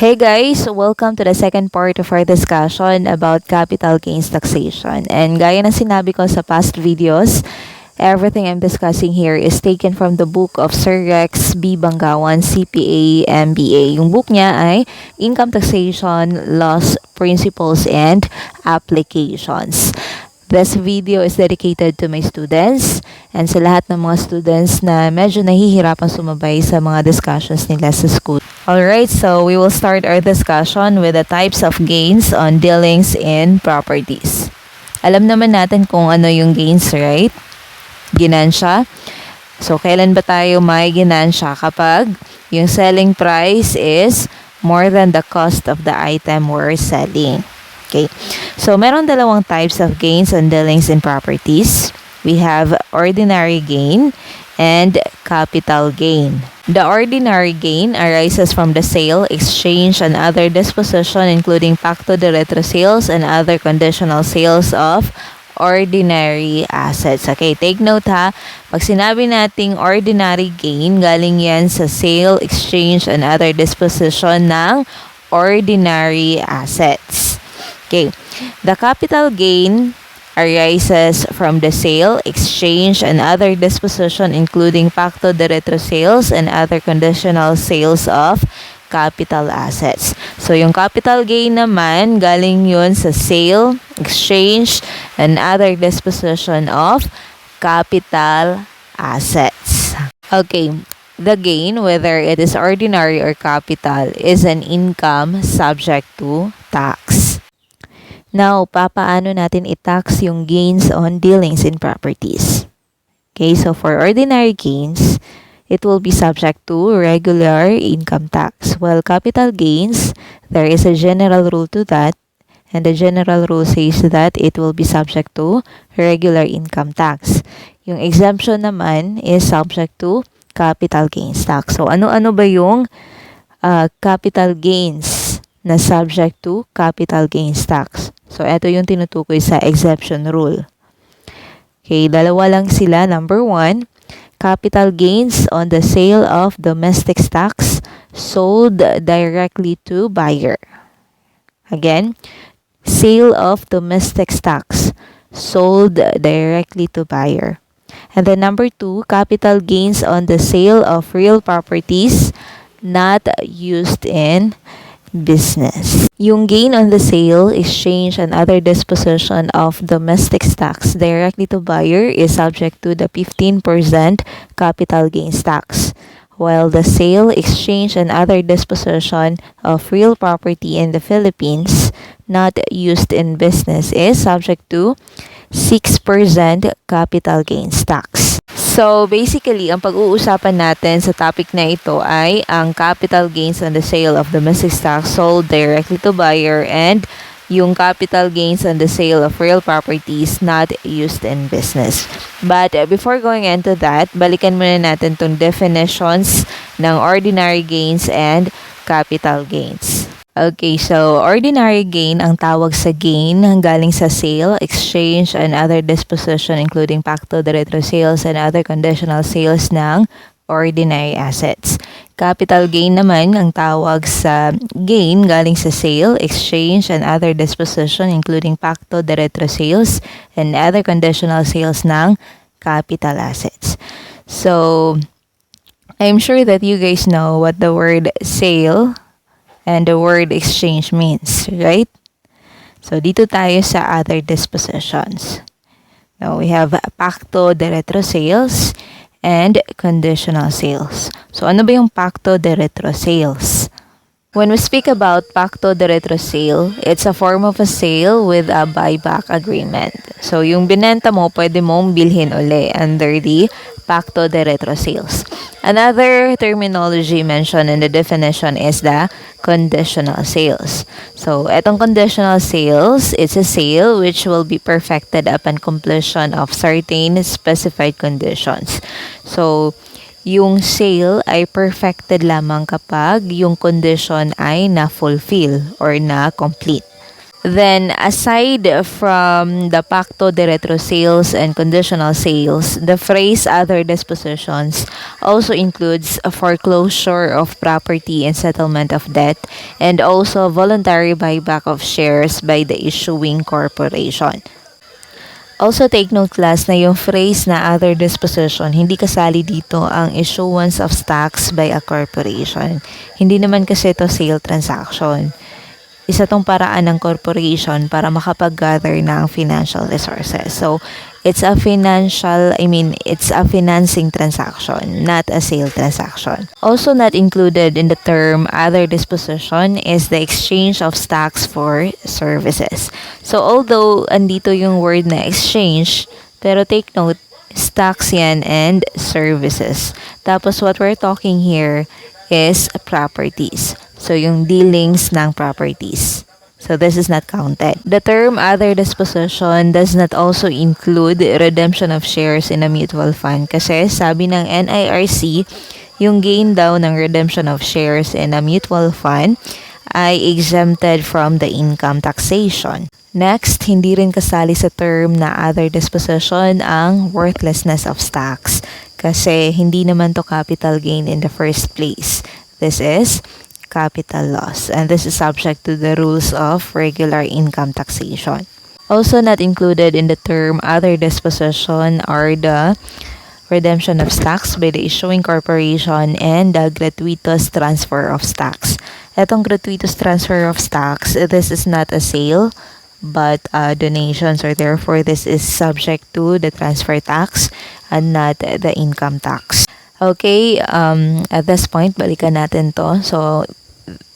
Hey guys, welcome to the second part of our discussion about capital gains taxation. And gaya ng sinabi ko sa past videos, everything I'm discussing here is taken from the book of Sir Rex B. Banggawan, CPA, MBA. Yung book niya ay Income Taxation, Laws, Principles, and Applications. This video is dedicated to my students and sa lahat ng mga students na medyo nahihirapan sumabay sa mga discussions nila sa school. Alright, so we will start our discussion with the types of gains on dealings in properties. Alam naman natin kung ano yung gains, right? Ginansya. So, kailan ba tayo may ginansya? Kapag yung selling price is more than the cost of the item we're selling. Okay. So, meron dalawang types of gains on dealings in properties. We have ordinary gain and capital gain. The ordinary gain arises from the sale, exchange, and other disposition, including pacto de retro sales and other conditional sales of ordinary assets. Okay, take note ha. Pag sinabi nating ordinary gain, galing yan sa sale, exchange, and other disposition ng ordinary assets. Okay, the capital gain arises from the sale, exchange, and other disposition, including pacto de retro sales and other conditional sales of capital assets. So, yung capital gain naman, galing yun sa sale, exchange, and other disposition of capital assets. Okay, the gain, whether it is ordinary or capital, is an income subject to tax. Now, papaano natin i-tax yung gains on dealings in properties? Okay, so for ordinary gains, it will be subject to regular income tax. While capital gains, there is a general rule to that, and the general rule says that it will be subject to regular income tax. Yung exemption naman is subject to capital gains tax. So, ano-ano ba yung capital gains na subject to capital gains tax? So, ito yung tinutukoy sa exemption rule. Okay, dalawa lang sila. Number 1, capital gains on the sale of domestic stocks sold directly to buyer. Again, sale of domestic stocks sold directly to buyer. And then number 2, capital gains on the sale of real properties not used in business. Yung gain on the sale, exchange, and other disposition of domestic stocks directly to buyer is subject to the 15% capital gains tax, while the sale, exchange, and other disposition of real property in the Philippines not used in business is subject to 6% capital gains tax. So, basically, ang pag-uusapan natin sa topic na ito ay ang capital gains on the sale of domestic stocks sold directly to buyer and yung capital gains on the sale of real properties not used in business. But before going into that, balikan muna natin itong definitions ng ordinary gains and capital gains. Okay, so ordinary gain ang tawag sa gain galing sa sale, exchange, and other disposition including pacto de retro sales and other conditional sales ng ordinary assets. Capital gain naman ang tawag sa gain galing sa sale, exchange, and other disposition including pacto de retro sales and other conditional sales ng capital assets. So, I'm sure that you guys know what the word sale and the word exchange means, right? So, dito tayo sa other dispositions. Now, we have pacto de retro sales and conditional sales. So, ano ba yung pacto de retro sales? When we speak about pacto de retro sale, it's a form of a sale with a buyback agreement. So, yung binenta mo, pwede mong bilhin uli under the pacto de retro sales. Another terminology mentioned in the definition is the conditional sales. So, etong conditional sales, it's a sale which will be perfected upon completion of certain specified conditions. So, yung sale ay perfected lamang kapag yung condition ay na-fulfill or na-complete. Then, aside from the pacto de retro sales and conditional sales, the phrase other dispositions also includes a foreclosure of property and settlement of debt, and also voluntary buyback of shares by the issuing corporation. Also take note class na yung phrase na other disposition, hindi kasali dito ang issuance of stocks by a corporation. Hindi naman kasi ito sale transaction. Isa tong paraan ng corporation para makapag-gather ng financial resources. So, it's a financing transaction, not a sale transaction. Also not included in the term other disposition is the exchange of stocks for services. So, although andito yung word na exchange, pero take note, stocks yan and services. Tapos what we're talking here is properties. So, yung dealings ng properties. So, this is not counted. The term other disposition does not also include redemption of shares in a mutual fund kasi sabi ng NIRC, yung gain daw ng redemption of shares in a mutual fund ay exempted from the income taxation. Next, hindi rin kasali sa term na other disposition ang worthlessness of stocks kasi hindi naman to capital gain in the first place. This is capital loss, and this is subject to the rules of regular income taxation. Also not included in the term other disposition are the redemption of stocks by the issuing corporation and the gratuitous transfer of stocks. Etong gratuitous transfer of stocks, this is not a sale but a donation, so therefore this is subject to the transfer tax and not the income tax. Okay, at this point, balikan natin to. So,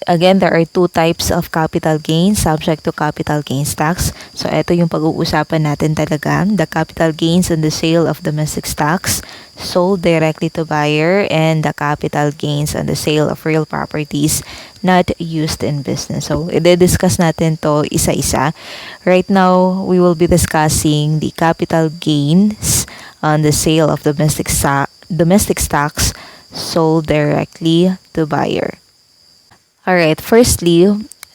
again, there are two types of capital gains subject to capital gains tax. So, ito yung pag-uusapan natin talaga. The capital gains on the sale of domestic stocks sold directly to buyer and the capital gains on the sale of real properties not used in business. So, i-discuss natin to isa-isa. Right now, we will be discussing the capital gains on the sale of domestic stocks sold directly to buyer. Alright, firstly,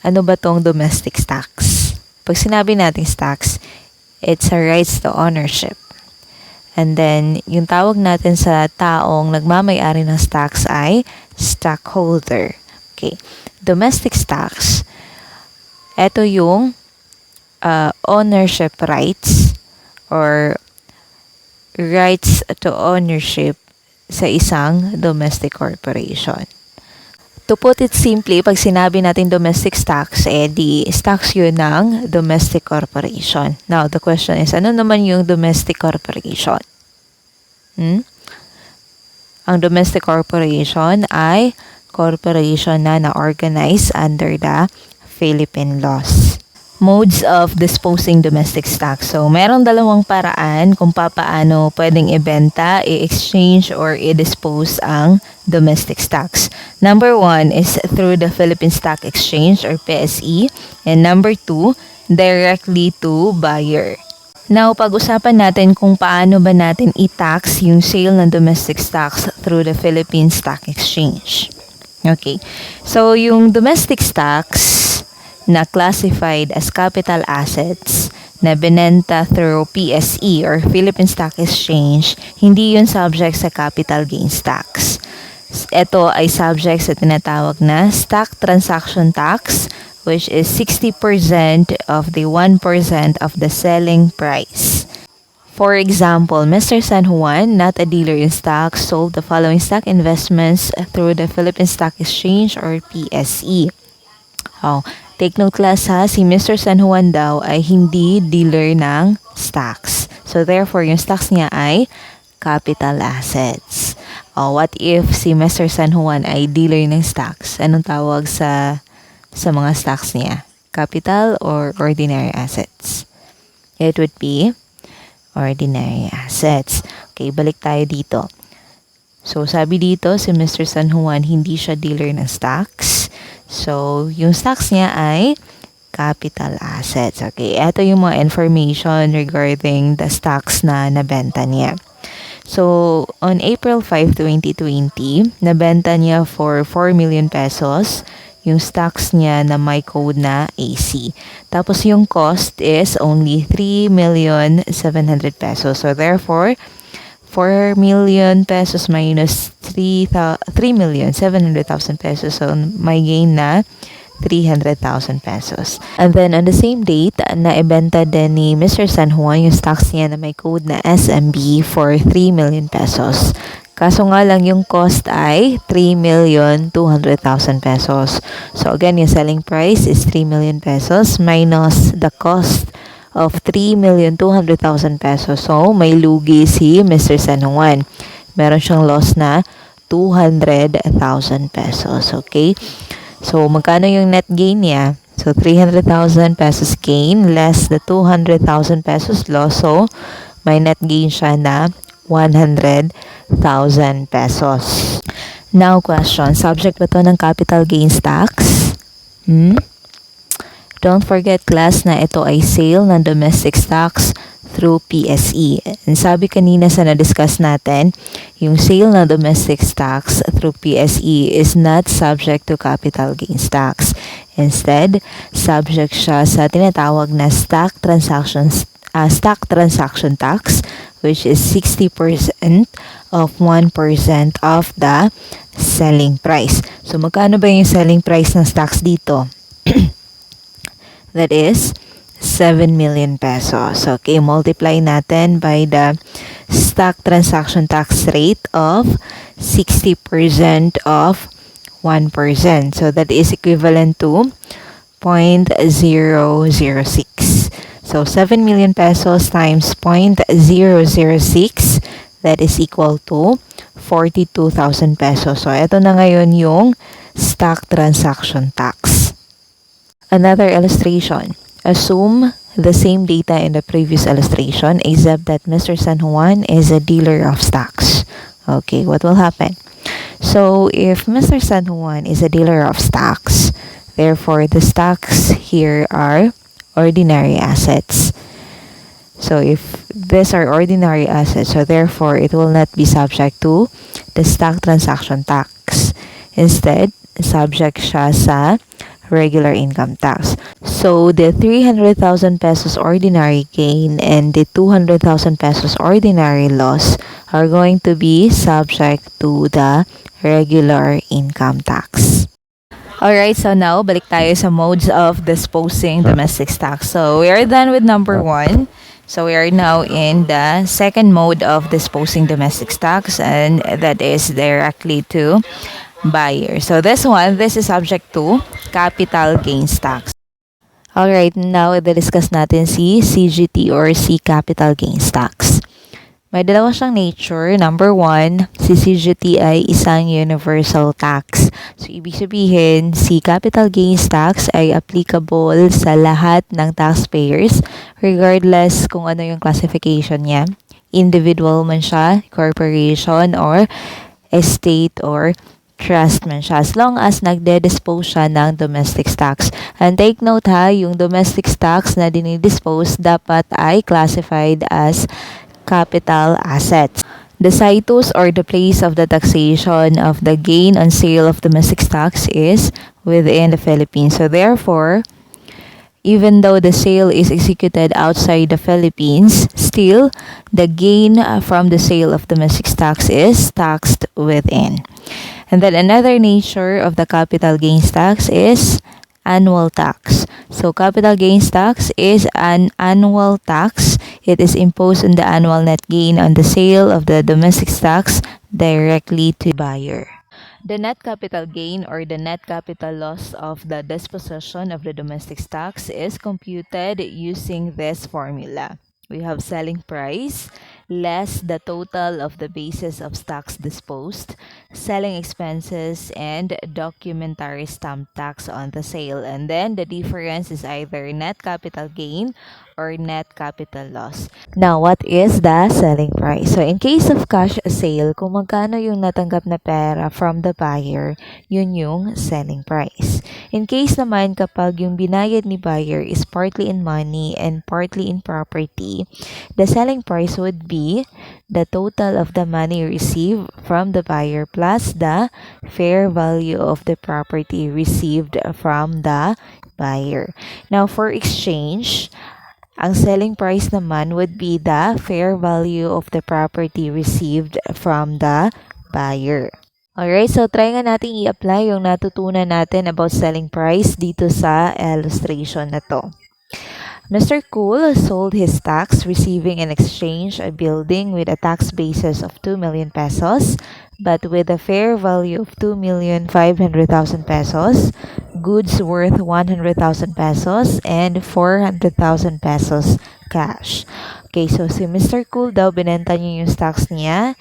ano ba tong domestic stocks? Pag sinabi natin stocks, it's a rights to ownership. And then, yung tawag natin sa taong nagmamay-ari ng stocks ay stockholder. Okay. Domestic stocks, ito yung ownership rights or rights to ownership sa isang domestic corporation. To put it simply, pag sinabi natin domestic stocks, di stocks yun ng domestic corporation. Now, the question is, ano naman yung domestic corporation? Ang domestic corporation ay corporation na na-organize under the Philippine laws. Modes of disposing domestic stocks. So, merong dalawang paraan kung paano pwedeng ibenta, i-exchange, or i-dispose ang domestic stocks. Number 1 is through the Philippine Stock Exchange or PSE. And number 2, directly to buyer. Now, pag-usapan natin kung paano ba natin i-tax yung sale ng domestic stocks through the Philippine Stock Exchange. Okay. So, yung domestic stocks na classified as capital assets na binenta through PSE or Philippine Stock Exchange, hindi yun subject sa capital gains tax. Ito ay subject sa tinatawag na stock transaction tax, which is 60% of the 1% of the selling price. For example, Mr. San Juan, not a dealer in stocks, sold the following stock investments through the Philippine Stock Exchange or PSE. Take note class ha, si Mr. San Juan daw ay hindi dealer ng stocks. So therefore, yung stocks niya ay capital assets. What if si Mr. San Juan ay dealer ng stocks? Anong tawag sa mga stocks niya? Capital or ordinary assets? It would be ordinary assets. Okay, balik tayo dito. So sabi dito, si Mr. San Juan hindi siya dealer ng stocks. So, yung stocks niya ay capital assets. Okay, ito yung mga information regarding the stocks na nabenta niya. So, on April 5, 2020, nabenta niya for 4 million pesos yung stocks niya na may code na AC. Tapos yung cost is only 3,700,000 pesos. So therefore, 4 million pesos minus 3,700,000 pesos. So may gain na 300,000 pesos. And then, on the same date, naibenta din ni Mr. San Juan yung stocks niya na may code na SMB for 3 million pesos. Kaso nga lang yung cost ay 3,200,000 pesos. So again, yung selling price is 3 million pesos minus the cost of 3,200,000 pesos. So may lugi si Mr. San Juan. Meron siyang loss na 200,000 pesos. Okay? So magkano yung net gain niya? So 300,000 pesos gain less the 200,000 pesos loss. So may net gain siya na 100,000 pesos. Now question, subject ba to ng capital gains tax? Don't forget class na ito ay sale ng domestic stocks through PSE. And sabi kanina sa na-discuss natin, yung sale ng domestic stocks through PSE is not subject to capital gains tax. Instead, subject siya sa tinatawag na stock transaction tax, which is 60% of 1% of the selling price. So magkano ba yung selling price ng stocks dito? That is 7 million pesos. Okay, multiply natin by the stock transaction tax rate of 60% of 1%. So that is equivalent to 0.006. So 7 million pesos times 0.006, that is equal to 42,000 pesos. So ito na ngayon yung stock transaction tax. Another illustration. Assume the same data in the previous illustration except that Mr. San Juan is a dealer of stocks. Okay, what will happen? So if Mr. San Juan is a dealer of stocks, therefore the stocks here are ordinary assets. So if these are ordinary assets, so therefore it will not be subject to the stock transaction tax. Instead, subject siya sa regular income tax. So the 300,000 pesos ordinary gain and the 200,000 pesos ordinary loss are going to be subject to the regular income tax. Alright, so now balik tayo sa modes of disposing domestic stocks. So we are done with number 1. So we are now in the second mode of disposing domestic stocks, and that is directly to buyer. So this is subject to capital gains tax. Alright, now i-discuss natin si CGT or si capital gains tax. May dalawa siyang nature. Number 1, si CGT ay isang universal tax. So, ibig sabihin, si capital gains tax ay applicable sa lahat ng taxpayers regardless kung ano yung classification niya. Individual man siya, corporation, or estate, or trust man siya, as long as nagde-dispose siya ng domestic stocks. And take note ha, yung domestic stocks na dinidispose dapat ay classified as capital assets. The situs or the place of the taxation of the gain on sale of domestic stocks is within the Philippines. So therefore, even though the sale is executed outside the Philippines, still the gain from the sale of domestic stocks is taxed within. And then another nature of the capital gains tax is annual tax. So capital gains tax is an annual tax. It is imposed on the annual net gain on the sale of the domestic stocks directly to buyer. The net capital gain or the net capital loss of the disposition of the domestic stocks is computed using this formula. We have selling price less the total of the basis of stocks disposed, selling expenses, and documentary stamp tax on the sale. And then the difference is either net capital gain or net capital loss. Now, what is the selling price? So, in case of cash sale, kung magkano yung natanggap na pera from the buyer, yun yung selling price. In case naman kapag yung binayad ni buyer is partly in money and partly in property, the selling price would be be the total of the money received from the buyer plus the fair value of the property received from the buyer. Now, for exchange, ang selling price naman would be the fair value of the property received from the buyer. Alright, so try nga natin i-apply yung natutunan natin about selling price dito sa illustration na to. Mr. Cool sold his stocks, receiving in exchange a building with a tax basis of 2 million pesos, but with a fair value of 2,500,000 pesos, goods worth 100,000 pesos, and 400,000 pesos cash. Okay, so si Mr. Cool daw, binenta niya yung stocks niya.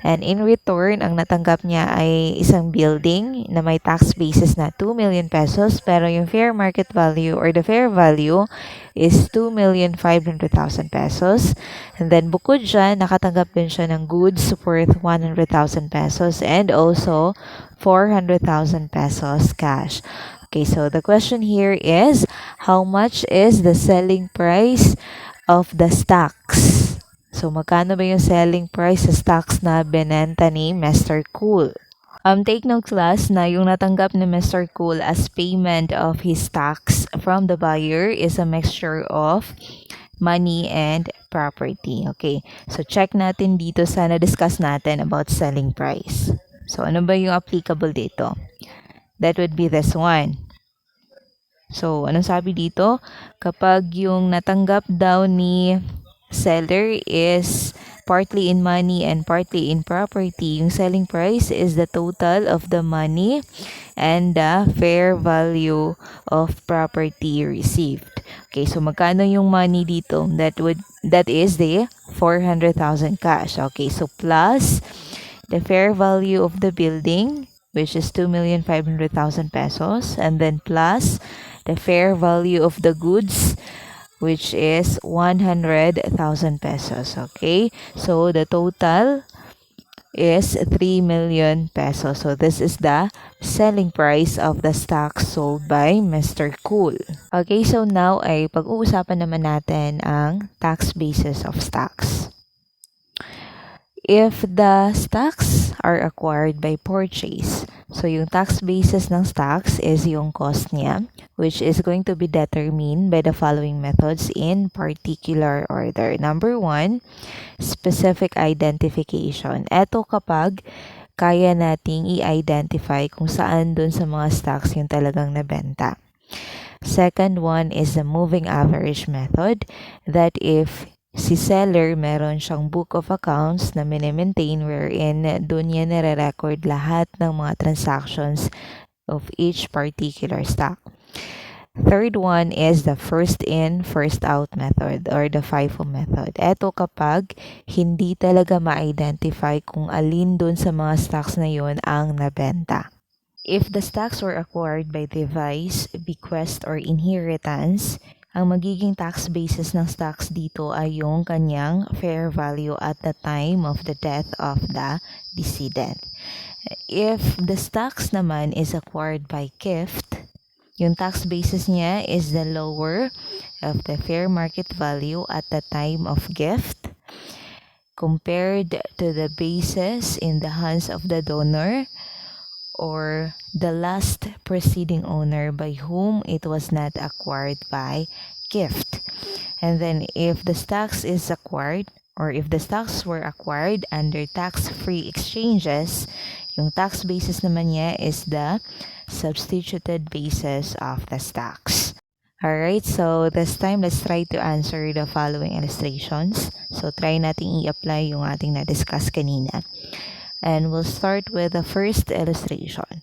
And in return, ang natanggap niya ay isang building na may tax basis na 2 million pesos, pero yung fair market value or the fair value is 2,500,000 pesos. And then bukod dyan, nakatanggap din siya ng goods worth 100,000 pesos and also 400,000 pesos cash. Okay, so the question here is, how much is the selling price of the stocks? So, magkano ba yung selling price sa stocks na binenta ni Mr. Cool? Take note class na yung natanggap ni Mr. Cool as payment of his stocks from the buyer is a mixture of money and property. Okay, so check natin dito sa na-discuss natin about selling price. So, ano ba yung applicable dito? That would be this one. So, anong sabi dito? Kapag yung natanggap daw ni seller is partly in money and partly in property, yung selling price is the total of the money and the fair value of property received. Okay, so magkano yung money dito? That is the 400,000 cash. Okay, so plus the fair value of the building, which is 2,500,000 pesos, and then plus the fair value of the goods, which is 100,000 pesos. Okay, so the total is 3 million pesos. So this is the selling price of the stock sold by Mr. Cool. Okay, so now ay pag-uusapan naman natin ang tax basis of stocks. If the stocks are acquired by purchase, so yung tax basis ng stocks is yung cost niya, which is going to be determined by the following methods in particular order. Number 1, specific identification. Ito kapag kaya nating i-identify kung saan dun sa mga stocks yung talagang nabenta. Second one is the moving average method, that if si seller, meron siyang book of accounts na mini-maintain wherein doon niya nare-record lahat ng mga transactions of each particular stock. Third one is the first in, first out method or the FIFO method. Ito kapag hindi talaga ma-identify kung alin doon sa mga stocks na yon ang nabenta. If the stocks were acquired by device, bequest, or inheritance, ang magiging tax basis ng stocks dito ay yung kanyang fair value at the time of the death of the decedent. If the stocks naman is acquired by gift, yung tax basis niya is the lower of the fair market value at the time of gift compared to the basis in the hands of the donor or the last preceding owner by whom it was not acquired by gift. And then if the stocks is acquired or if the stocks were acquired under tax-free exchanges, yung tax basis naman niya is the substituted basis of the stocks. Alright, so this time let's try to answer the following illustrations. So try nating i-apply yung ating na-discuss kanina. And we'll start with the first illustration.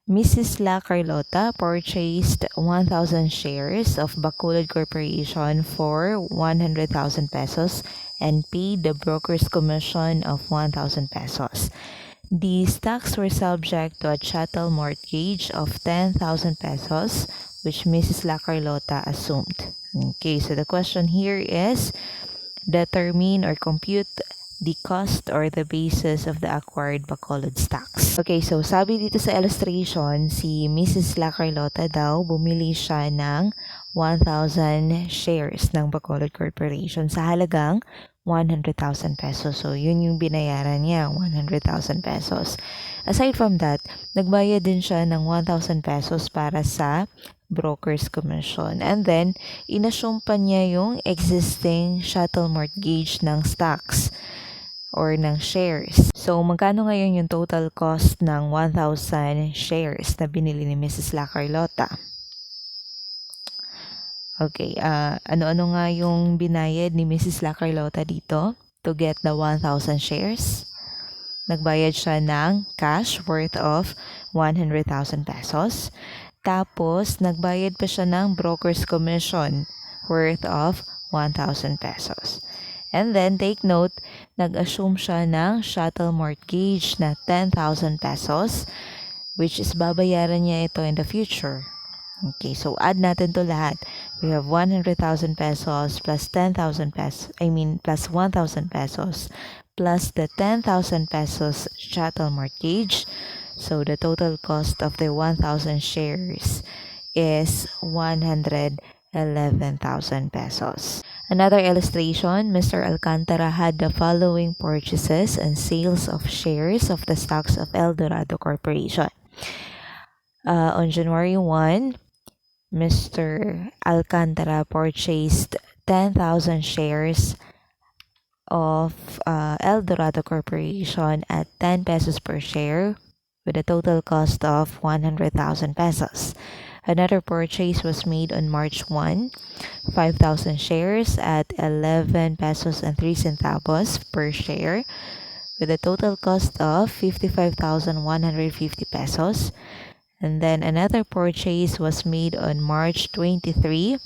Mrs. La Carlota purchased 1,000 shares of Bacolod Corporation for 100,000 pesos and paid the broker's commission of 1,000 pesos. The stocks were subject to a chattel mortgage of 10,000 pesos, which Mrs. La Carlota assumed. Okay, so the question here is determine or compute the cost or the basis of the acquired Bacolod stocks. Okay, so sabi dito sa illustration, si Mrs. La Carlota daw, bumili siya ng 1,000 shares ng Bacolod Corporation sa halagang 100,000 pesos. So, yun yung binayaran niya, 100,000 pesos. Aside from that, nagbayad din siya ng 1,000 pesos para sa broker's commission. And then, inassume pa niya yung existing chattel mortgage ng stocks or ng shares. So, magkano ngayon yung total cost ng 1,000 shares na binili ni Mrs. La Carlota? Okay, ano-ano nga yung binayad ni Mrs. La Carlota dito to get the 1,000 shares? Nagbayad siya ng cash worth of 100,000 pesos. Tapos, nagbayad pa siya ng broker's commission worth of 1,000 pesos. And then, take note, nag-assume siya ng chattel mortgage na 10,000 pesos, which is babayaran niya ito in the future. Okay, so add natin to lahat. We have 100,000 pesos plus 10,000 pesos, plus 1,000 pesos plus the 10,000 pesos chattel mortgage. So the total cost of the 1,000 shares is 111,000 pesos. Another illustration, Mr. Alcantara had the following purchases and sales of shares of the stocks of El Dorado Corporation. On January 1, Mr. Alcantara purchased 10,000 shares of El Dorado Corporation at 10 pesos per share with a total cost of 100,000 pesos. Another purchase was made on March 1, 5,000 shares at 11 pesos and 3 centavos per share with a total cost of 55,150 pesos. And then another purchase was made on March 23,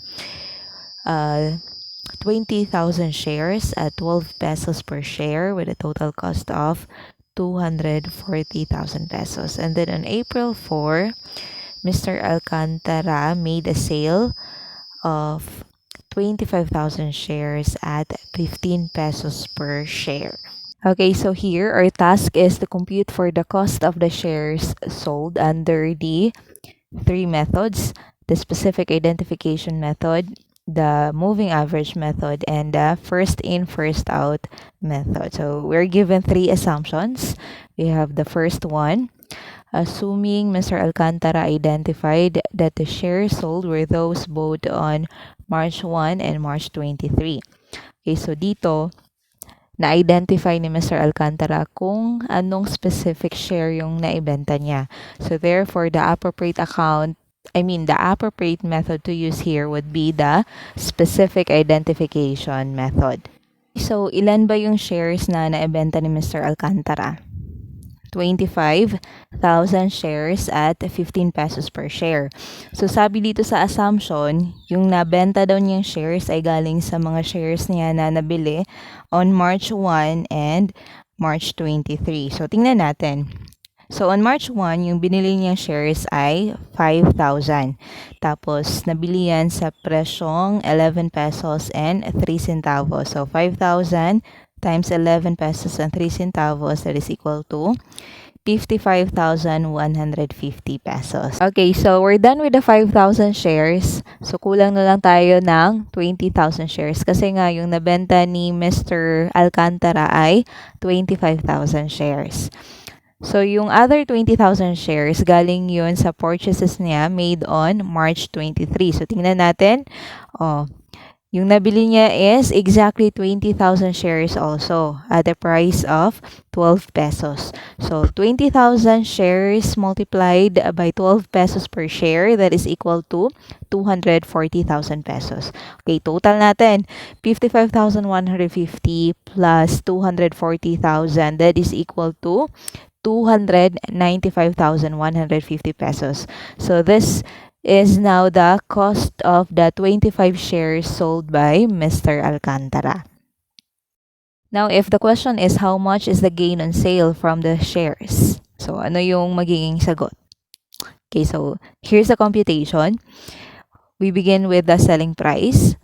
20,000 shares at 12 pesos per share with a total cost of 240,000 pesos. And then on April 4, Mr. Alcantara made a sale of 25,000 shares at 15 pesos per share. Okay, so here our task is to compute for the cost of the shares sold under the three methods: the specific identification method, the moving average method, and the first in, first out method. So we're given three assumptions. We have the first one, assuming Mr. Alcantara identified that the shares sold were those both on March 1 and March 23. Okay, so dito, na-identify ni Mr. Alcantara kung anong specific share yung naibenta niya. So therefore, the appropriate method to use here would be the specific identification method. So, ilan ba yung shares na naibenta ni Mr. Alcantara? 25,000 shares at 15 pesos per share. So, sabi dito sa assumption, yung nabenta daw niyang shares ay galing sa mga shares niya na nabili on March 1 and March 23. So, tingnan natin. So, on March 1, yung binili niyang shares ay 5,000. Tapos, nabili yan sa presyong 11 pesos and 3 centavos. So, 5,000 times 11 pesos and 3 centavos, that is equal to 55,150 pesos. Okay, so we're done with the 5,000 shares. So, kulang na lang tayo ng 20,000 shares kasi nga yung nabenta ni Mr. Alcantara ay 25,000 shares. So, yung other 20,000 shares, galing yun sa purchases niya made on March 23. So, tingnan natin. Yung nabili niya is exactly 20,000 shares also at a price of 12 pesos. So, 20,000 shares multiplied by 12 pesos per share, that is equal to 240,000 pesos. Okay, total natin, 55,150 plus 240,000, that is equal to 295,150 pesos. So, this is now the cost of the 25 shares sold by Mr. Alcantara. Now, if the question is how much is the gain on sale from the shares? So, ano yung magiging sagot? Okay, so here's the computation. We begin with the selling price.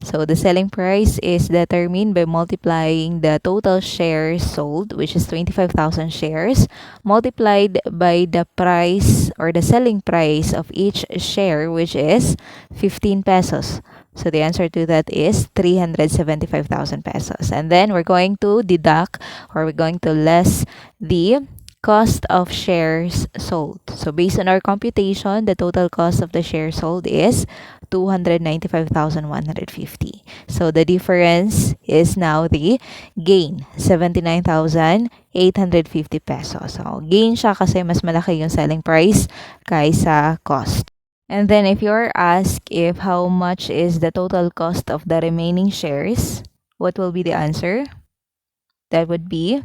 So, the selling price is determined by multiplying the total shares sold, which is 25,000 shares, multiplied by the price or the selling price of each share, which is 15 pesos. So the answer to that is 375,000 pesos. And then we're going to deduct, or we're going to less the cost of shares sold. So based on our computation, the total cost of the shares sold is 295,150. So the difference is now the gain, 79,850 pesos. So gain siya kasi mas malaki yung selling price kaysa cost. And then if you're asked if how much is the total cost of the remaining shares, what will be the answer? That would be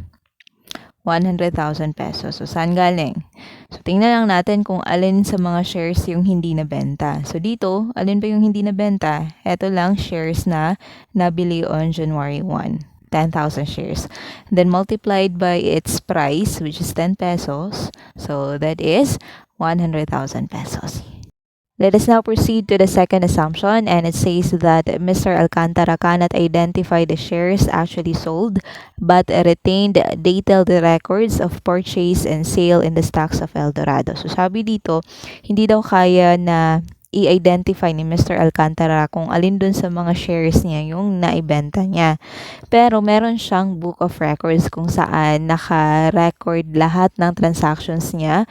100,000 pesos. So, saan galing? So, tingnan lang natin kung alin sa mga shares yung hindi nabenta. So, dito, alin ba yung hindi nabenta? Ito lang shares na nabili on January 1. 10,000 shares. Then, multiplied by its price, which is 10 pesos. So, that is 100,000 pesos. Let us now proceed to the second assumption, and it says that Mr. Alcantara cannot identify the shares actually sold but retained detailed records of purchase and sale in the stocks of El Dorado. So sabi dito, hindi daw kaya na i-identify ni Mr. Alcantara kung alin dun sa mga shares niya yung naibenta niya. Pero meron siyang book of records kung saan naka-record lahat ng transactions niya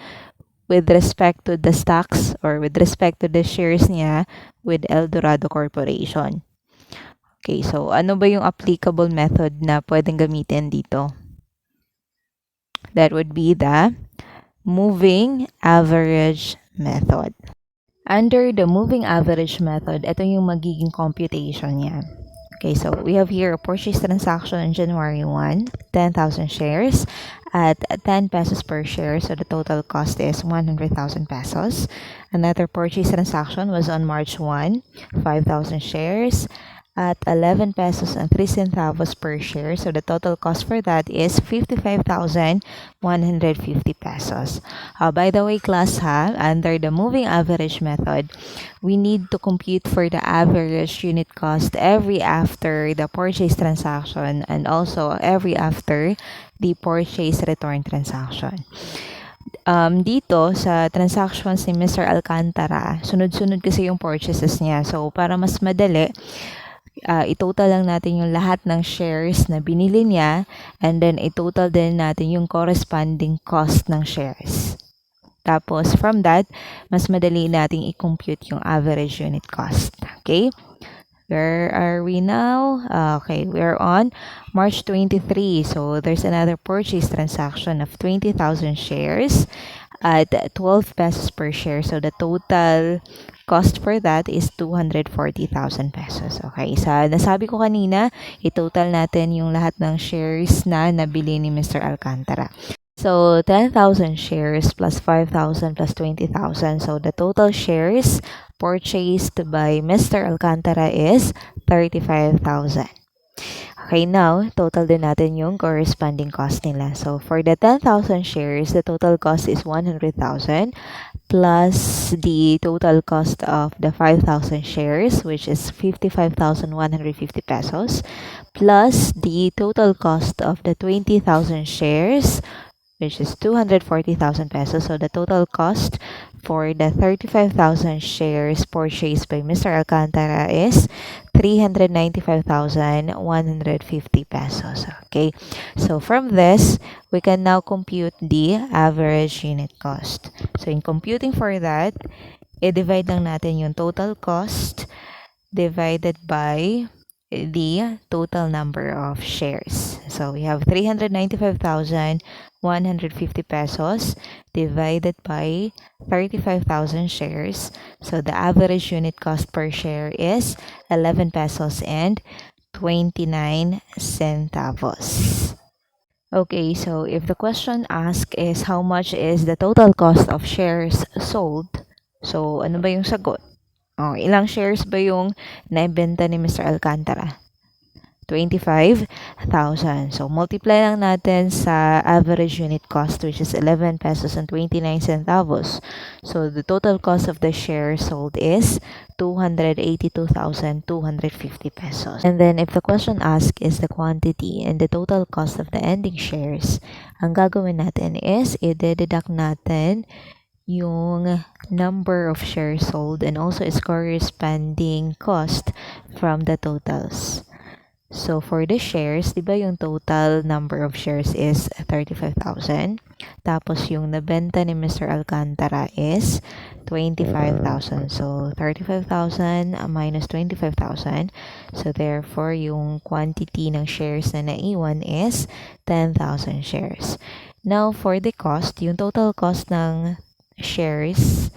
with respect to the stocks or with respect to the shares niya with El Dorado Corporation. Okay, so ano ba yung applicable method na pwedeng gamitin dito? That would be the moving average method. Under the moving average method, ito yung magiging computation niya. Okay, so we have here a purchase transaction on January 1, 10,000 shares at 10 pesos per share. So the total cost is 100,000 pesos. Another purchase transaction was on March 1, 5,000 shares at 11 pesos and 3 centavos per share. So the total cost for that is 55,150 pesos. By the way, class under the moving average method, we need to compute for the average unit cost every after the purchase transaction and also every after the purchase return transaction. Dito sa transactions ni Mr. Alcantara, sunod-sunod kasi yung purchases niya. So, para mas madali, i-total lang natin yung lahat ng shares na binili niya and then i-total din natin yung corresponding cost ng shares. Tapos, from that, mas madali nating i-compute yung average unit cost. Okay? Where are we now? Okay, we're on March 23. So, there's another purchase transaction of 20,000 shares at 12 pesos per share. So, the total cost for that is 240,000 pesos. Okay, sa nasabi ko kanina, i-total natin yung lahat ng shares na nabili ni Mr. Alcantara. So, 10,000 shares plus 5,000 plus 20,000. So, the total shares purchased by Mr. Alcantara is 35,000. Okay, now, total din natin yung corresponding cost nila. So, for the 10,000 shares, the total cost is 100,000 plus the total cost of the 5,000 shares, which is 55,150 pesos, plus the total cost of the 20,000 shares, which is 240,000 pesos. So the total cost for the 35,000 shares purchased by Mr. Alcantara is 395,150 pesos. Okay, so from this, we can now compute the average unit cost. So in computing for that, i-divide lang natin yung total cost divided by the total number of shares. So we have 395,150 pesos divided by 35,000 shares. So the average unit cost per share is 11 pesos and 29 centavos. Okay, so if the question asked is how much is the total cost of shares sold, so ano ba yung sagot? Oh, ilang shares ba yung naibenta ni Mr. Alcantara? 25,000. So, multiply lang natin sa average unit cost, which is 11 pesos and 29 centavos. So, the total cost of the share sold is 282,250 pesos. And then, if the question asked is the quantity and the total cost of the ending shares, ang gagawin natin is i-deduct natin yung number of shares sold and also its corresponding cost from the totals. So, for the shares, di ba yung total number of shares is 35,000. Tapos, yung nabenta ni Mr. Alcantara is 25,000. So, 35,000 minus 25,000. So, therefore, yung quantity ng shares na naiwan is 10,000 shares. Now, for the cost, yung total cost ng shares,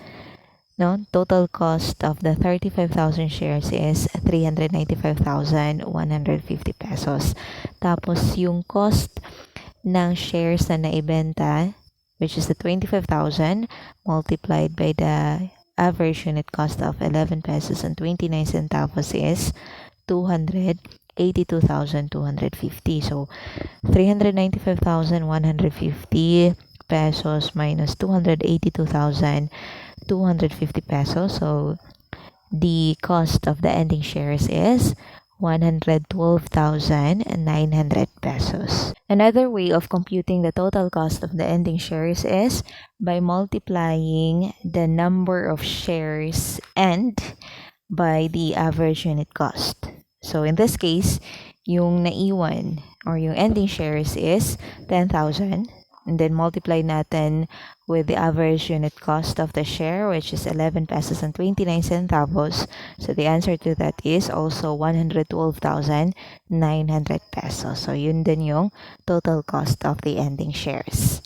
total cost of the 35,000 shares is 395,150 pesos. Tapos, yung cost ng shares na naibenta, which is the 25,000 multiplied by the average unit cost of 11 pesos and 29 centavos is 282,250. So, 395,150 pesos minus 282,250 pesos. So, the cost of the ending shares is 112,900 pesos. Another way of computing the total cost of the ending shares is by multiplying the number of shares and by the average unit cost. So, in this case, yung naiwan or yung ending shares is 10,000. And then multiply natin with the average unit cost of the share, which is 11 pesos and 29 centavos. So, the answer to that is also 112,900 pesos. So, yun din yung total cost of the ending shares.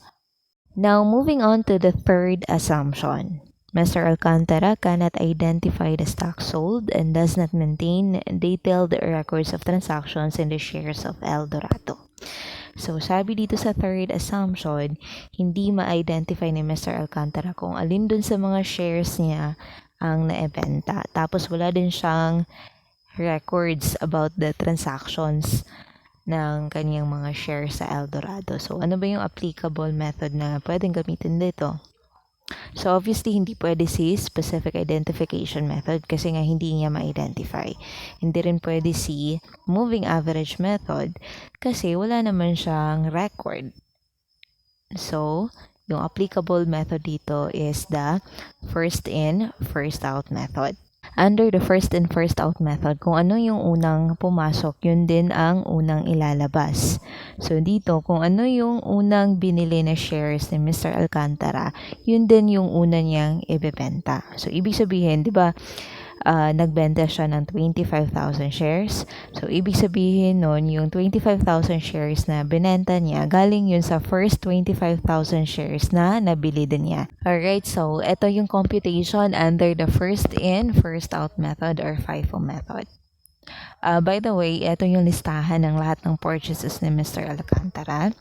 Now, moving on to the third assumption. Mr. Alcantara cannot identify the stock sold and does not maintain detailed records of transactions in the shares of El Dorado. So, sabi dito sa third assumption, hindi ma-identify ni Mr. Alcantara kung alin dun sa mga shares niya ang naibenta. Tapos, wala din siyang records about the transactions ng kaniyang mga shares sa El Dorado. So, ano ba yung applicable method na pwedeng gamitin dito? So, obviously, hindi pwede si specific identification method kasi nga hindi niya ma-identify. Hindi rin pwede si moving average method kasi wala naman siyang record. So, yung applicable method dito is the first in, first out method. Under the first in, first out method, kung ano yung unang pumasok, yun din ang unang ilalabas. So, dito, kung ano yung unang binili na shares ni Mr. Alcantara, yun din yung una niyang ibebenta. So, ibig sabihin, di ba, nagbenta siya ng 25,000 shares. So, ibig sabihin nun, yung 25,000 shares na binenta niya, galing yun sa first 25,000 shares na nabili din niya. Alright, so, ito yung computation under the first in, first out method or FIFO method. By the way, ito yung listahan ng lahat ng purchases ni Mr. Alcantara.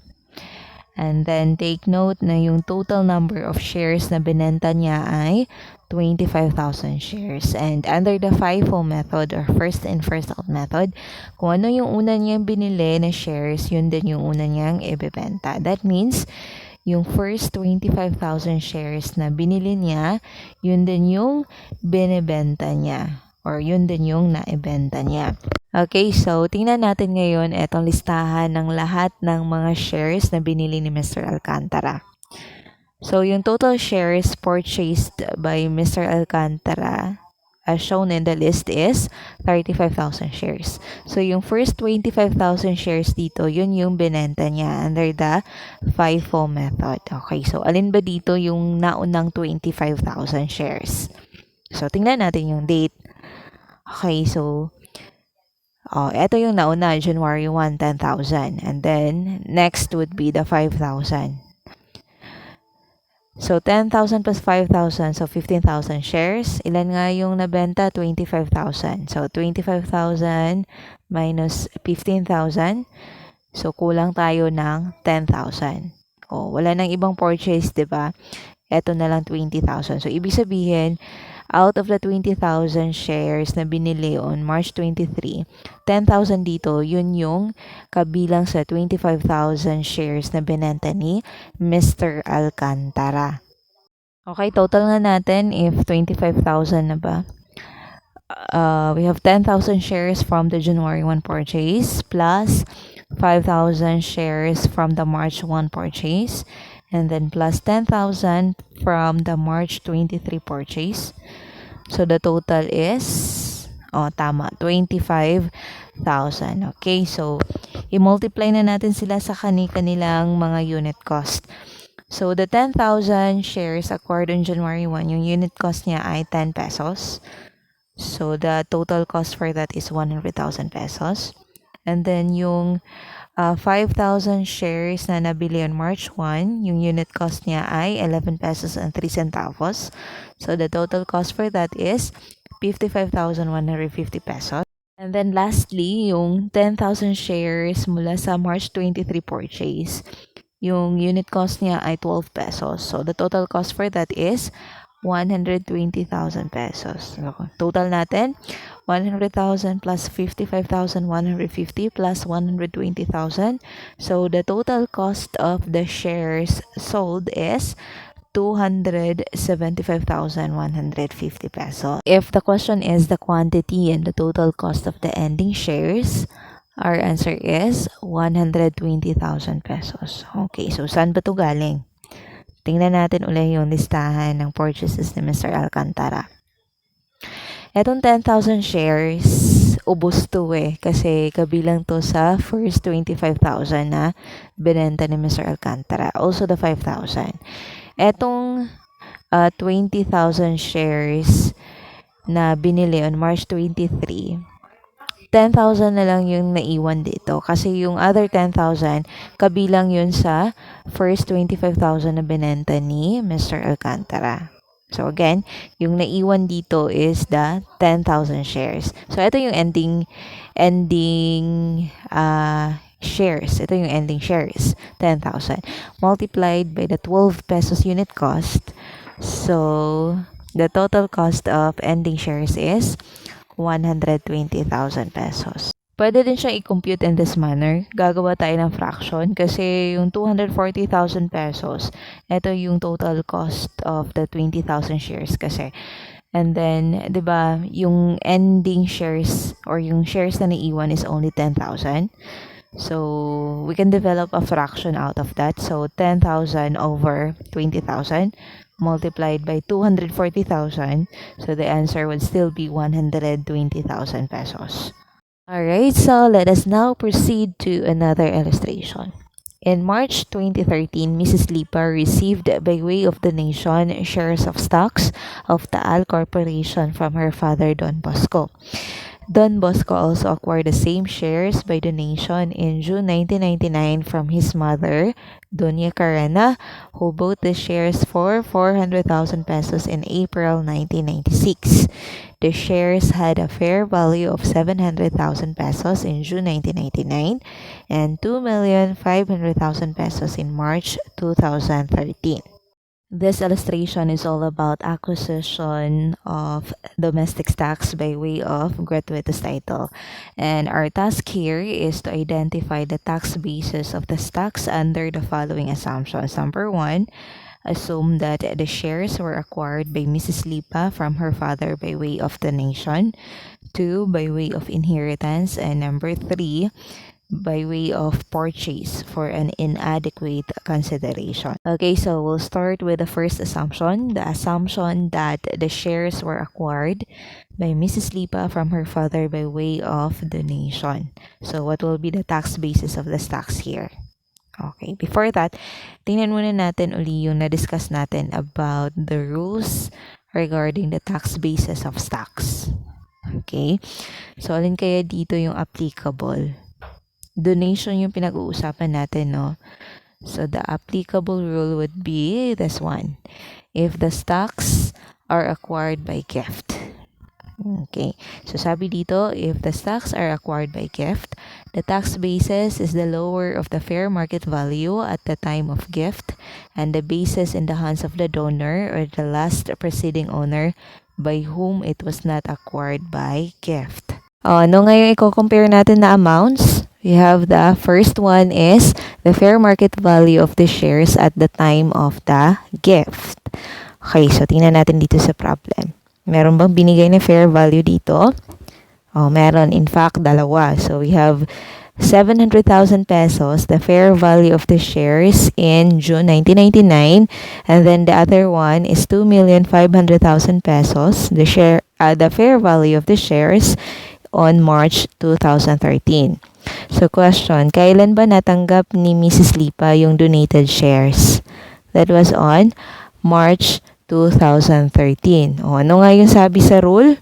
And then, take note na yung total number of shares na binenta niya ay 25,000 shares. And under the FIFO method or first in, first out method, kung ano yung una niyang binili na shares, yun din yung una niyang ibebenta. That means, yung first 25,000 shares na binili niya, yun din yung binibenta niya. Or yun din yung naibenta niya. Okay, so tingnan natin ngayon itong listahan ng lahat ng mga shares na binili ni Mr. Alcantara. So, yung total shares purchased by Mr. Alcantara as shown in the list is 35,000 shares. So, yung first 25,000 shares dito, yun yung binenta niya under the FIFO method. Okay, so alin ba dito yung naunang 25,000 shares? So, tingnan natin yung date. Okay, so ito yung nauna, January 1, 10,000. And then, next would be the 5,000. So, 10,000 plus 5,000, so 15,000 shares. Ilan nga yung nabenta? 25,000. So, 25,000 minus 15,000. So, kulang tayo ng 10,000. Wala nang ibang purchase, diba? Ito na lang 20,000. So, ibig sabihin, out of the 20,000 shares na binili on March 23, 10,000 dito, yun yung kabilang sa 25,000 shares na binenta ni Mr. Alcantara. Okay, total nga natin if 25,000 na ba? We have 10,000 shares from the January 1 purchase plus 5,000 shares from the March 1 purchase. And then plus 10,000 from the March 23 purchase. So, the total is O, tama. 25,000. Okay, so i-multiply na natin sila sa kanilang mga unit cost. So, the 10,000 shares acquired on January 1, yung unit cost niya ay 10 pesos. So, the total cost for that is 100,000 pesos. And then, yung 5,000 shares na nabili on March 1, yung unit cost niya ay 11 pesos and 3 centavos. So, the total cost for that is 55,150 pesos. And then, lastly, yung 10,000 shares mula sa March 23 purchase. Yung unit cost niya ay 12 pesos. So, the total cost for that is 120,000 pesos. So, total natin, 100,000 plus 55,150 plus 120,000. So, the total cost of the shares sold is 275,150 pesos. If the question is the quantity and the total cost of the ending shares, our answer is 120,000 pesos. Okay, so saan ba ito galing? Tingnan natin ulit yung listahan ng purchases ni Mr. Alcantara. Etong 10,000 shares, ubos to kasi kabilang to sa first 25,000 na binenta ni Mr. Alcantara. Also the 5,000. Etong 20,000 shares na binili on March 23, 10,000 na lang yung naiwan dito. Kasi yung other 10,000, kabilang yun sa first 25,000 na binenta ni Mr. Alcantara. So again, yung naiwan dito is the 10,000 shares. So ito yung ending shares. Ito yung ending shares, 10,000. Multiplied by the 12 pesos unit cost. So the total cost of ending shares is 120,000 pesos. Pwede din siya i-compute in this manner. Gagawa tayo ng fraction kasi yung 240,000 pesos, ito yung total cost of the 20,000 shares kasi. And then, 'di ba, yung ending shares or yung shares na naiwan is only 10,000. So, we can develop a fraction out of that. So, 10,000 over 20,000 multiplied by 240,000. So, the answer would still be 120,000 pesos. Alright, so let us now proceed to another illustration. In March 2013, Mrs. Lipa received by way of donation shares of stocks of Taal Corporation from her father Don Bosco. Don Bosco also acquired the same shares by donation in June 1999 from his mother, Doña Carena, who bought the shares for 400,000 pesos in April 1996. The shares had a fair value of 700,000 pesos in June 1999 and 2,500,000 pesos in March 2013. This illustration is all about acquisition of domestic stocks by way of gratuitous title. And our task here is to identify the tax basis of the stocks under the following assumptions. Number 1, assume that the shares were acquired by Mrs. Lipa from her father by way of donation. 2, by way of inheritance. And number 3, by way of purchase for an inadequate consideration. Okay, so we'll start with the first assumption, the assumption that the shares were acquired by Mrs. Lipa from her father by way of donation. So what will be the tax basis of the stocks here? Okay, before that, tingnan muna natin uli yung na-discuss natin about the rules regarding the tax basis of stocks. Okay, so alin kaya dito yung applicable? Donation yung pinag-uusapan natin, no? So, the applicable rule would be this one. If the stocks are acquired by gift. Okay. So, sabi dito, if the stocks are acquired by gift, the tax basis is the lower of the fair market value at the time of gift and the basis in the hands of the donor or the last preceding owner by whom it was not acquired by gift. Ano ngayon i-compare natin na amounts? We have the first one is the fair market value of the shares at the time of the gift. Okay, so tingnan natin dito sa problem. Meron bang binigay na fair value dito? Meron. In fact, dalawa. So we have 700,000 pesos, the fair value of the shares in June 1999, and then the other one is 2,500,000 pesos, the fair value of the shares on March 2013. So question, kailan ba natanggap ni Mrs. Lipa yung donated shares? That was on March 2013. O ano nga yung sabi sa rule?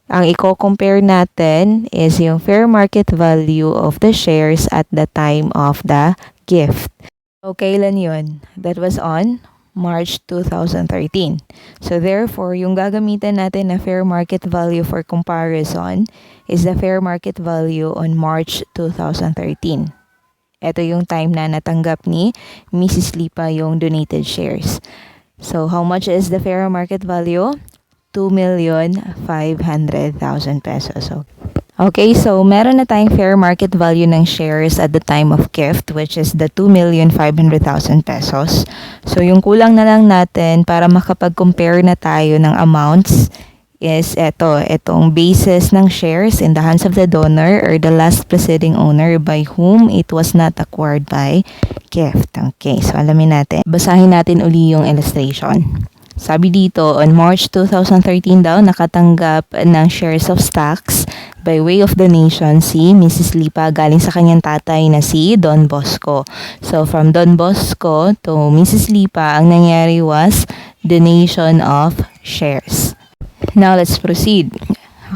Ang i-compare natin is yung fair market value of the shares at the time of the gift. So, kailan yun? That was on March 2013. So, therefore, yung gagamitin natin na fair market value for comparison is the fair market value on March 2013. Ito yung time na natanggap ni Mrs. Lipa yung donated shares. So, how much is the fair market value? 2,500,000 pesos. Okay, so meron na tayong fair market value ng shares at the time of gift, which is the 2,500,000 pesos. So yung kulang na lang natin para makapag-compare na tayo ng amounts is itong basis ng shares in the hands of the donor or the last preceding owner by whom it was not acquired by gift. Okay, so alamin natin. Basahin natin uli yung illustration. Sabi dito, on March 2013 daw, nakatanggap ng shares of stocks by way of donation si Mrs. Lipa galing sa kanyang tatay na si Don Bosco. So, from Don Bosco to Mrs. Lipa, ang nangyari was donation of shares. Now, let's proceed.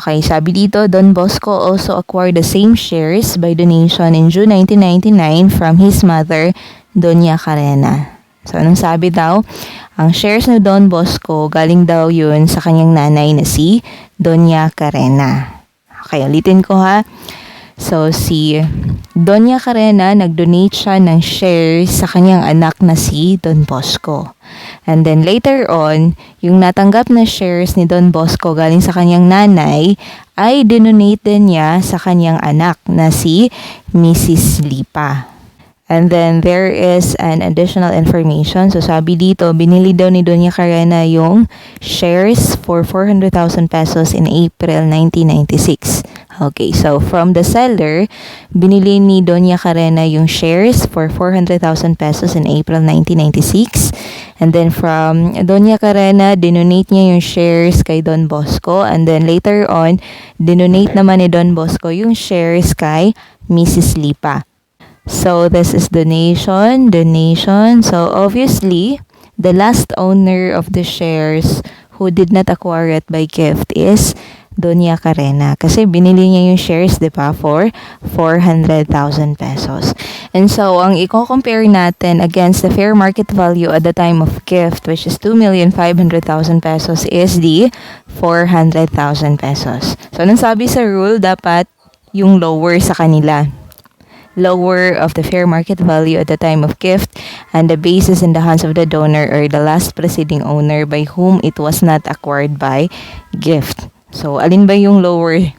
Okay, sabi dito, Don Bosco also acquired the same shares by donation in June 1999 from his mother, Doña Carena. So, anong sabi daw? Ang shares ni Don Bosco, galing daw yun sa kanyang nanay na si Doña Carena. Okay, ulitin ko ha. So, si Doña Carena, nag-donate siya ng shares sa kanyang anak na si Don Bosco. And then later on, yung natanggap na shares ni Don Bosco galing sa kanyang nanay, ay dinonate din niya sa kanyang anak na si Mrs. Lipa. And then, there is an additional information. So, sabi dito, binili daw ni Doña Carena yung shares for 400,000 pesos in April 1996. Okay, so from the seller, binili ni Doña Carena yung shares for 400,000 pesos in April 1996. And then from Doña Carena, dinonate niya yung shares kay Don Bosco. And then later on, dinonate naman ni Don Bosco yung shares kay Mrs. Lipa. So, this is donation. So, obviously, the last owner of the shares who did not acquire it by gift is Doña Carena. Kasi binili niya yung shares, di ba, for 400,000 pesos. And so, ang i-compare natin against the fair market value at the time of gift, which is 2,500,000 pesos, is the 400,000 pesos. So, anong sabi sa rule? Dapat yung lower sa kanila. Lower of the fair market value at the time of gift and the basis in the hands of the donor or the last preceding owner by whom it was not acquired by gift. So, alin ba yung lower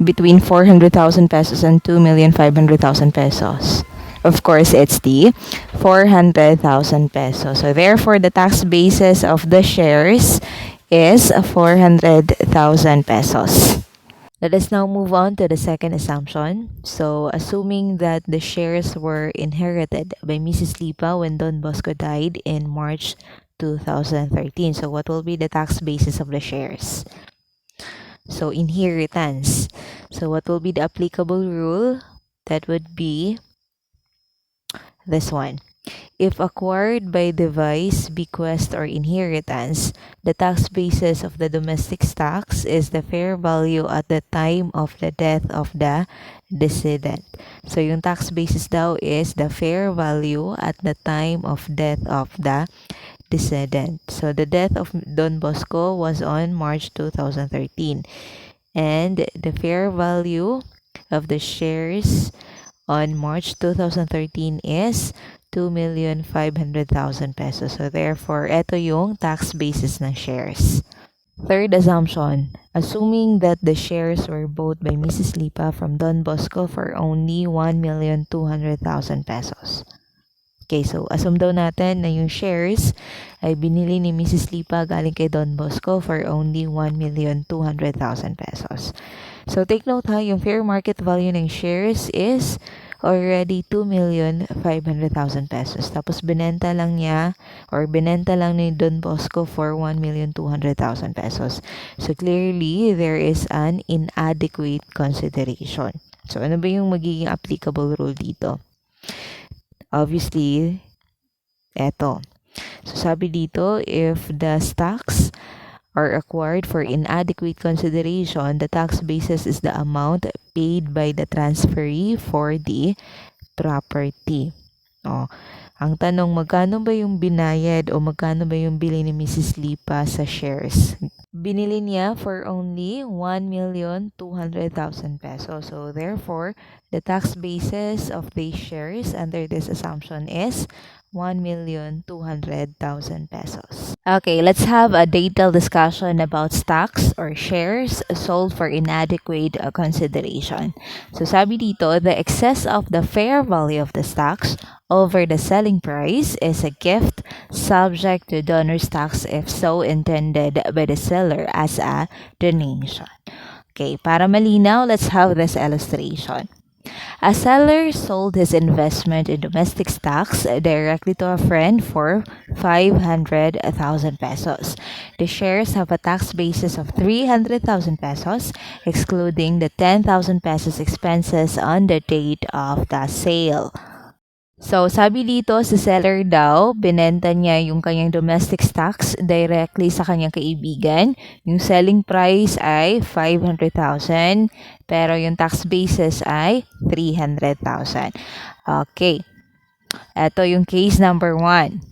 between 400,000 pesos and 2,500,000 pesos? Of course, it's the 400,000 pesos. So, therefore, the tax basis of the shares is 400,000 pesos. Let us now move on to the second assumption. So, assuming that the shares were inherited by Mrs. Lipa when Don Bosco died in March 2013. So, what will be the tax basis of the shares? So, inheritance. So, what will be the applicable rule? That would be this one. If acquired by device, bequest, or inheritance, the tax basis of the domestic stocks is the fair value at the time of the death of the decedent. So, yung tax basis daw is the fair value at the time of death of the decedent. So, the death of Don Bosco was on March 2013. And the fair value of the shares on March 2013 is 2,500,000 pesos. So, therefore, ito yung tax basis ng shares. Third assumption, assuming that the shares were bought by Mrs. Lipa from Don Bosco for only 1,200,000 pesos. Okay, so assume daw natin na yung shares ay binili ni Mrs. Lipa galing kay Don Bosco for only 1,200,000 pesos. So take note ha, yung fair market value ng shares is already 2,500,000 pesos. Tapos binenta lang niya or binenta lang ni Don Bosco for 1,200,000 pesos. So clearly, there is an inadequate consideration. So ano ba yung magiging applicable rule dito? Obviously, eto. So sabi dito, if the stocks are acquired for inadequate consideration, the tax basis is the amount paid by the transferee for the property. Oh, ang tanong, magkano ba yung binayad o magkano ba yung bili ni Mrs. Lipa sa shares? Binili niya for only 1,200,000 pesos. So therefore, the tax basis of these shares under this assumption is 1,200,000 pesos. Okay, let's have a detailed discussion about stocks or shares sold for inadequate consideration. So sabi dito, the excess of the fair value of the stocks over the selling price is a gift subject to donor's tax if so intended by the seller as a donation. Okay, para malinaw, let's have this illustration. A seller sold his investment in domestic stocks directly to a friend for 500,000 pesos. The shares have a tax basis of 300,000 pesos, excluding the 10,000 pesos expenses on the date of the sale. So, sabi dito, si seller daw, binenta niya yung kanyang domestic stocks directly sa kanyang kaibigan. Yung selling price ay 500,000, pero yung tax basis ay 300,000. Okay. Ito yung case number 1.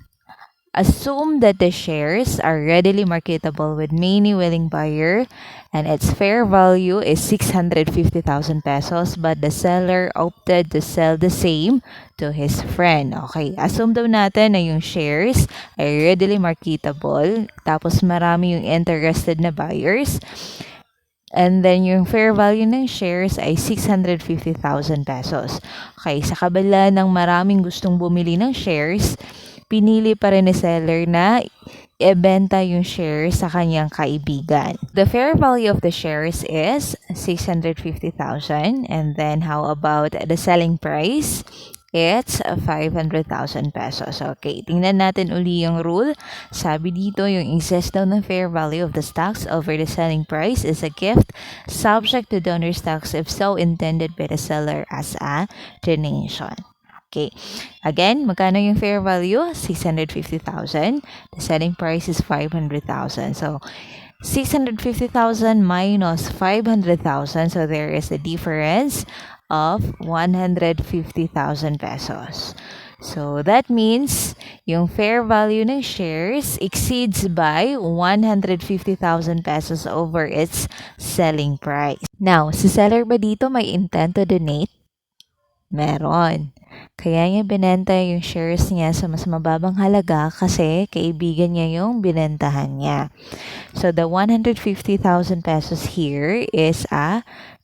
Assume that the shares are readily marketable with many willing buyer and its fair value is 650,000 pesos, but the seller opted to sell the same to his friend. Okay, assume daw natin na yung shares ay readily marketable, tapos marami yung interested na buyers. And then, yung fair value ng shares ay 650,000 pesos. Okay, sa kabila ng maraming gustong bumili ng shares, pinili pa rin ni seller na ibenta yung shares sa kanyang kaibigan. The fair value of the shares is 650,000. And then, how about the selling price? It's 500,000 pesos. Okay, tingnan natin uli yung rule. Sabi dito, yung excess daw ng fair value of the stocks over the selling price is a gift subject to donor's tax if so intended by the seller as a donation. Okay, again, magkano yung fair value? 650,000. The selling price is 500,000. So, 650,000 minus 500,000. So, there is a difference of 150,000 pesos. So, that means yung fair value ng shares exceeds by 150,000 pesos over its selling price. Now, si seller ba dito may intent to donate? Meron. Kaya niya binenta yung shares niya sa mas mababang halaga kasi kaibigan niya yung binentahan niya. So, the 150,000 pesos here is a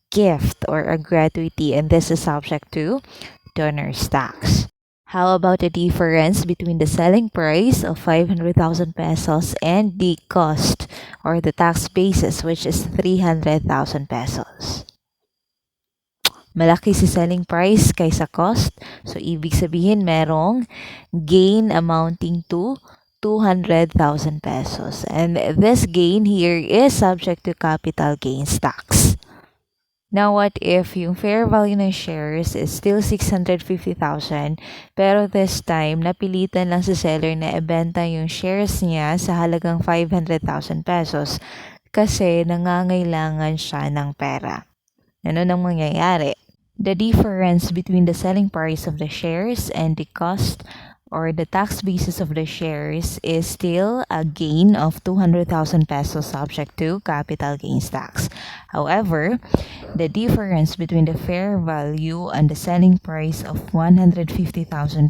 gift or a gratuity, and this is subject to donor's tax. How about the difference between the selling price of 500,000 pesos and the cost or the tax basis, which is 300,000 pesos? Malaki si selling price kaysa cost. So, ibig sabihin merong gain amounting to 200,000 pesos. And this gain here is subject to capital gains tax. Now, what if yung fair value ng shares is still 650,000 pero this time napilitan lang si seller na ibenta yung shares niya sa halagang 500,000 pesos kasi nangangailangan siya ng pera. Ano nang mangyayari? The difference between the selling price of the shares and the cost or the tax basis of the shares is still a gain of 200,000 pesos subject to capital gains tax. However, the difference between the fair value and the selling price of 150,000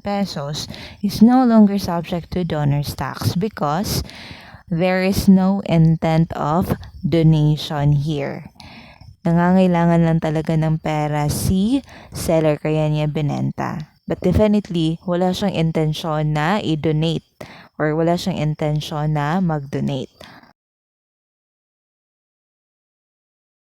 pesos is no longer subject to donor's tax because there is no intent of donation here. Nangangailangan lang talaga ng pera si seller kaya niya binenta. But definitely, wala siyang intensyon na i-donate or wala siyang intensyon na mag-donate.